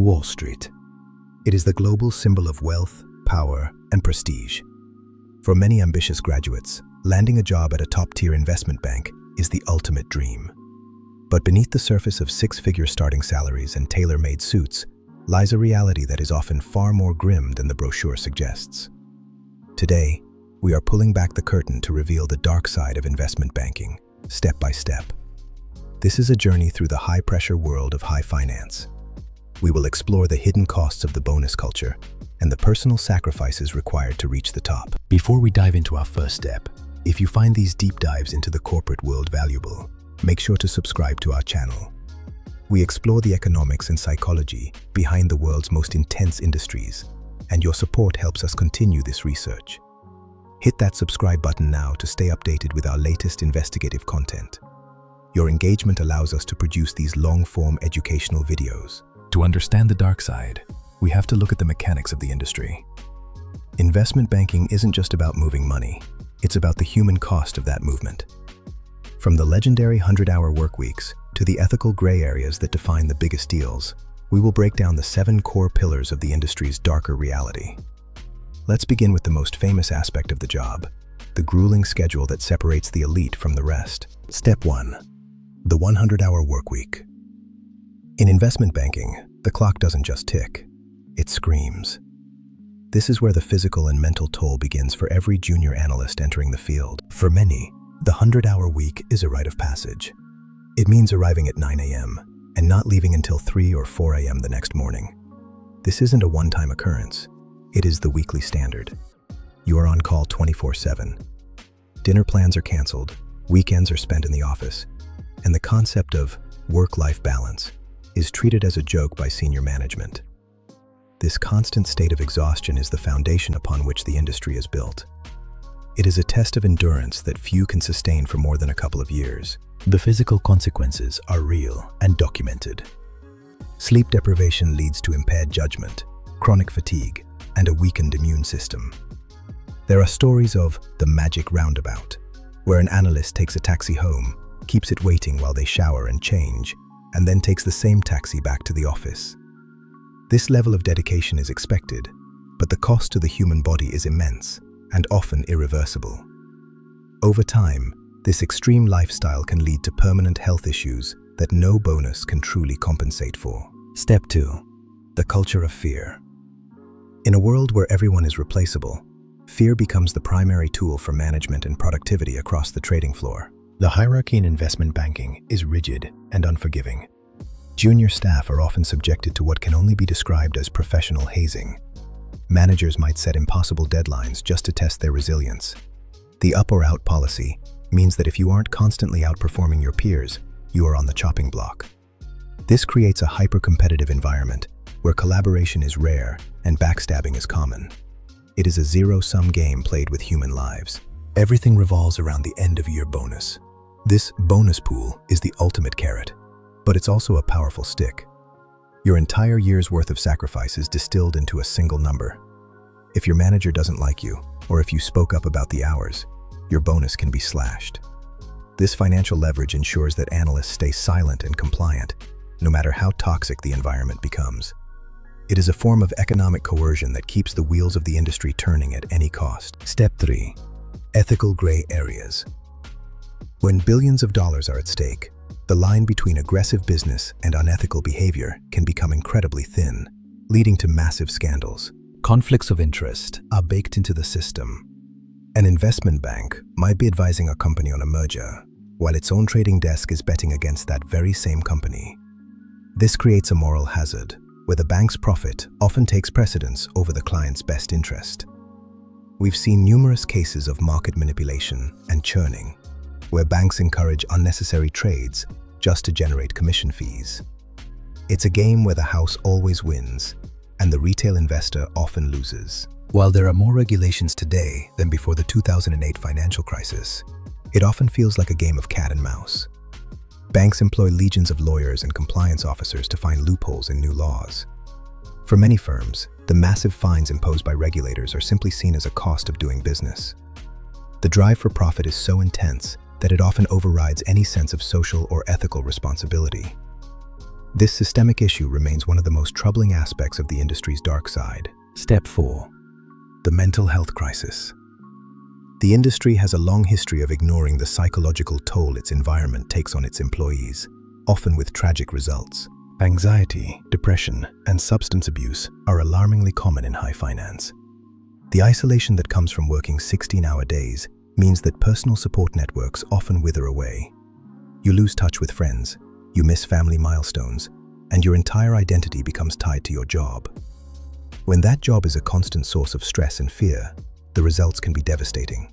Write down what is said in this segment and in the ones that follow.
Wall Street. It is the global symbol of wealth, power, and prestige. For many ambitious graduates, landing a job at a top-tier investment bank is the ultimate dream. But beneath the surface of six-figure starting salaries and tailor-made suits lies a reality that is often far more grim than the brochure suggests. Today, we are pulling back the curtain to reveal the dark side of investment banking, step by step. This is a journey through the high-pressure world of high finance. We will explore the hidden costs of the bonus culture and the personal sacrifices required to reach the top. Before we dive into our first step, if you find these deep dives into the corporate world valuable, make sure to subscribe to our channel. We explore the economics and psychology behind the world's most intense industries, and your support helps us continue this research. Hit that subscribe button now to stay updated with our latest investigative content. Your engagement allows us to produce these long-form educational videos. To understand the dark side, we have to look at the mechanics of the industry. Investment banking isn't just about moving money, it's about the human cost of that movement. From the legendary 100-hour work weeks to the ethical gray areas that define the biggest deals, we will break down the 7 core pillars of the industry's darker reality. Let's begin with the most famous aspect of the job, the grueling schedule that separates the elite from the rest. Step 1. The 100-hour work week. In investment banking, the clock doesn't just tick, it screams. This is where the physical and mental toll begins for every junior analyst entering the field. For many, the 100-hour week is a rite of passage. It means arriving at 9 a.m. and not leaving until 3 or 4 a.m. the next morning. This isn't a one-time occurrence. It is the weekly standard. You are on call 24/7. Dinner plans are canceled, weekends are spent in the office, and the concept of work-life balance is treated as a joke by senior management. This constant state of exhaustion is the foundation upon which the industry is built. It is a test of endurance that few can sustain for more than a couple of years. The physical consequences are real and documented. Sleep deprivation leads to impaired judgment, chronic fatigue, and a weakened immune system. There are stories of the magic roundabout, where an analyst takes a taxi home, keeps it waiting while they shower and change, and then takes the same taxi back to the office. This level of dedication is expected, but the cost to the human body is immense and often irreversible. Over time, this extreme lifestyle can lead to permanent health issues that no bonus can truly compensate for. Step 2. The culture of fear. In a world where everyone is replaceable, fear becomes the primary tool for management and productivity across the trading floor. The hierarchy in investment banking is rigid and unforgiving. Junior staff are often subjected to what can only be described as professional hazing. Managers might set impossible deadlines just to test their resilience. The up or out policy means that if you aren't constantly outperforming your peers, you are on the chopping block. This creates a hyper-competitive environment where collaboration is rare and backstabbing is common. It is a zero-sum game played with human lives. Everything revolves around the end-of-year bonus. This bonus pool is the ultimate carrot, but it's also a powerful stick. Your entire year's worth of sacrifice is distilled into a single number. If your manager doesn't like you, or if you spoke up about the hours, your bonus can be slashed. This financial leverage ensures that analysts stay silent and compliant, no matter how toxic the environment becomes. It is a form of economic coercion that keeps the wheels of the industry turning at any cost. Step 3. Ethical gray areas. When billions of dollars are at stake, the line between aggressive business and unethical behavior can become incredibly thin, leading to massive scandals. Conflicts of interest are baked into the system. An investment bank might be advising a company on a merger, while its own trading desk is betting against that very same company. This creates a moral hazard, where the bank's profit often takes precedence over the client's best interest. We've seen numerous cases of market manipulation and churning, where banks encourage unnecessary trades just to generate commission fees. It's a game where the house always wins, and the retail investor often loses. While there are more regulations today than before the 2008 financial crisis, it often feels like a game of cat and mouse. Banks employ legions of lawyers and compliance officers to find loopholes in new laws. For many firms, the massive fines imposed by regulators are simply seen as a cost of doing business. The drive for profit is so intense that it often overrides any sense of social or ethical responsibility. This systemic issue remains one of the most troubling aspects of the industry's dark side. Step 4. The mental health crisis. The industry has a long history of ignoring the psychological toll its environment takes on its employees, often with tragic results. Anxiety, depression, and substance abuse are alarmingly common in high finance. The isolation that comes from working 16-hour days means that personal support networks often wither away. You lose touch with friends, you miss family milestones, and your entire identity becomes tied to your job. When that job is a constant source of stress and fear, the results can be devastating.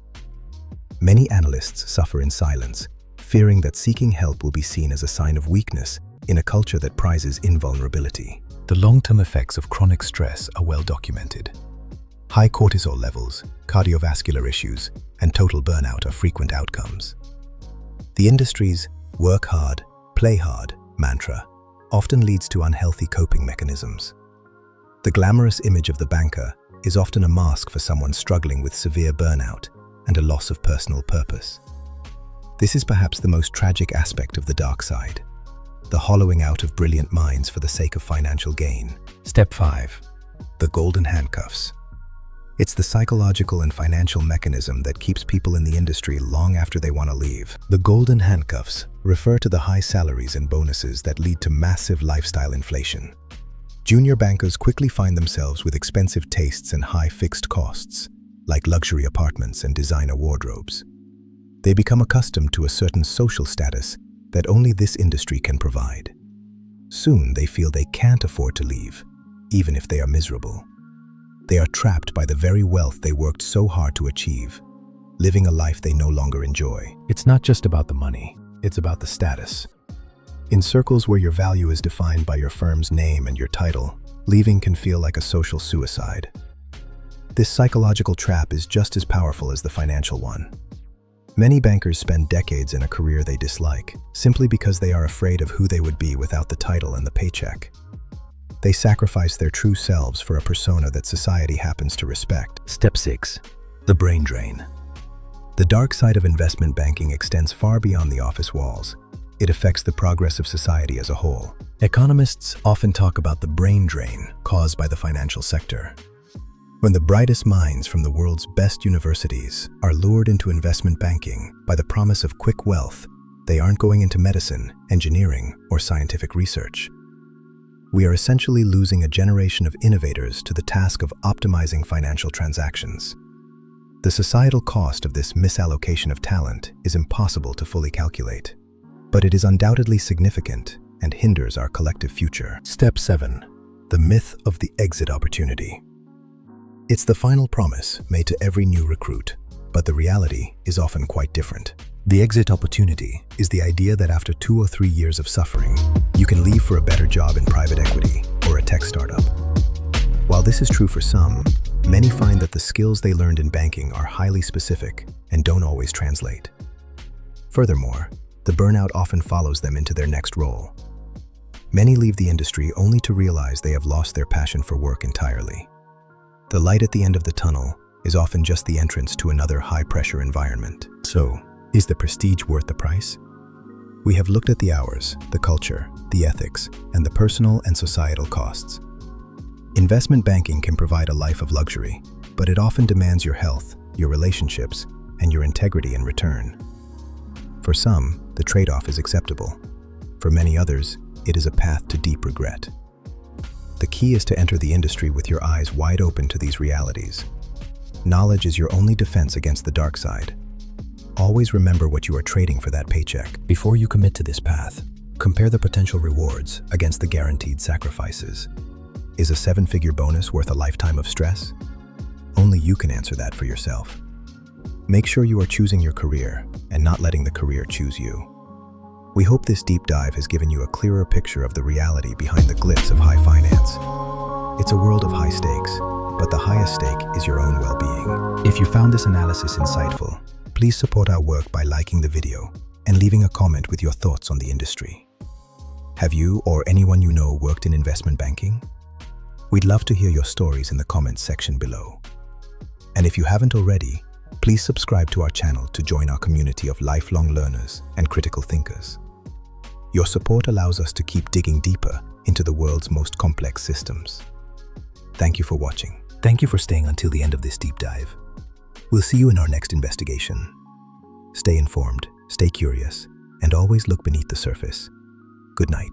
Many analysts suffer in silence, fearing that seeking help will be seen as a sign of weakness in a culture that prizes invulnerability. The long-term effects of chronic stress are well documented. High cortisol levels, cardiovascular issues, and total burnout are frequent outcomes. The industry's "work hard, play hard" mantra often leads to unhealthy coping mechanisms. The glamorous image of the banker is often a mask for someone struggling with severe burnout and a loss of personal purpose. This is perhaps the most tragic aspect of the dark side, the hollowing out of brilliant minds for the sake of financial gain. Step 5. The golden handcuffs. It's the psychological and financial mechanism that keeps people in the industry long after they want to leave. The golden handcuffs refer to the high salaries and bonuses that lead to massive lifestyle inflation. Junior bankers quickly find themselves with expensive tastes and high fixed costs, like luxury apartments and designer wardrobes. They become accustomed to a certain social status that only this industry can provide. Soon they feel they can't afford to leave, even if they are miserable. They are trapped by the very wealth they worked so hard to achieve, living a life they no longer enjoy. It's not just about the money, it's about the status. In circles where your value is defined by your firm's name and your title, leaving can feel like a social suicide. This psychological trap is just as powerful as the financial one. Many bankers spend decades in a career they dislike, simply because they are afraid of who they would be without the title and the paycheck. They sacrifice their true selves for a persona that society happens to respect. Step 6. The brain drain. The dark side of investment banking extends far beyond the office walls. It affects the progress of society as a whole. Economists often talk about the brain drain caused by the financial sector. When the brightest minds from the world's best universities are lured into investment banking by the promise of quick wealth, they aren't going into medicine, engineering, or scientific research. We are essentially losing a generation of innovators to the task of optimizing financial transactions. The societal cost of this misallocation of talent is impossible to fully calculate, but it is undoubtedly significant and hinders our collective future. Step 7. The myth of the exit opportunity. It's the final promise made to every new recruit, but the reality is often quite different. The exit opportunity is the idea that after 2 or 3 years of suffering, you can leave for a better job in private equity or a tech startup. While this is true for some, many find that the skills they learned in banking are highly specific and don't always translate. Furthermore, the burnout often follows them into their next role. Many leave the industry only to realize they have lost their passion for work entirely. The light at the end of the tunnel is often just the entrance to another high-pressure environment. So, is the prestige worth the price? We have looked at the hours, the culture, the ethics, and the personal and societal costs. Investment banking can provide a life of luxury, but it often demands your health, your relationships, and your integrity in return. For some, the trade-off is acceptable. For many others, it is a path to deep regret. The key is to enter the industry with your eyes wide open to these realities. Knowledge is your only defense against the dark side. Always remember what you are trading for that paycheck. Before you commit to this path, compare the potential rewards against the guaranteed sacrifices. Is a 7-figure bonus worth a lifetime of stress? Only you can answer that for yourself. Make sure you are choosing your career and not letting the career choose you. We hope this deep dive has given you a clearer picture of the reality behind the glitz of high finance. It's a world of high stakes, but the highest stake is your own well-being. If you found this analysis insightful, please support our work by liking the video and leaving a comment with your thoughts on the industry. Have you or anyone you know worked in investment banking? We'd love to hear your stories in the comments section below. And if you haven't already, please subscribe to our channel to join our community of lifelong learners and critical thinkers. Your support allows us to keep digging deeper into the world's most complex systems. Thank you for watching. Thank you for staying until the end of this deep dive. We'll see you in our next investigation. Stay informed, stay curious, and always look beneath the surface. Good night.